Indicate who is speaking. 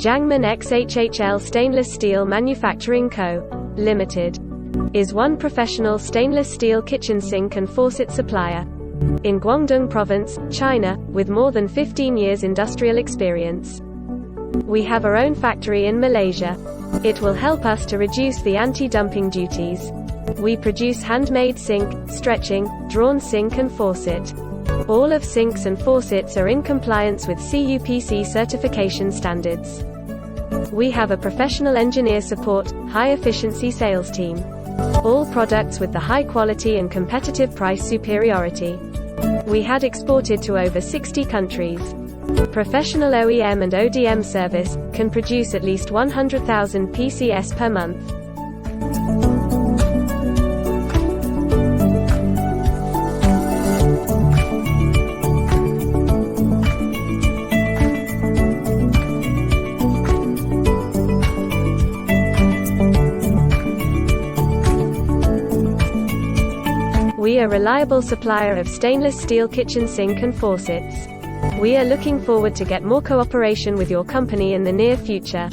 Speaker 1: Jiangmen XHHL Stainless Steel Manufacturing Co., Limited, is one professional stainless steel kitchen sink and faucet supplier in Guangzhou Province, China, with more than 15 years industrial experience. We have our own factory in Malaysia. It will help us to reduce the anti-dumping duties. We produce handmade sink, stretching, drawn sink and faucet. All of sinks and faucets are in compliance with CUPC certification standards. We have a professional engineer support, high-efficiency sales team. All products with the high quality and competitive price superiority. We had exported to over 60 countries. Professional OEM and ODM service, can produce at least 100,000 PCS per month. We are a reliable supplier of stainless steel kitchen sink and faucets. We are looking forward to get more cooperation with your company in the near future.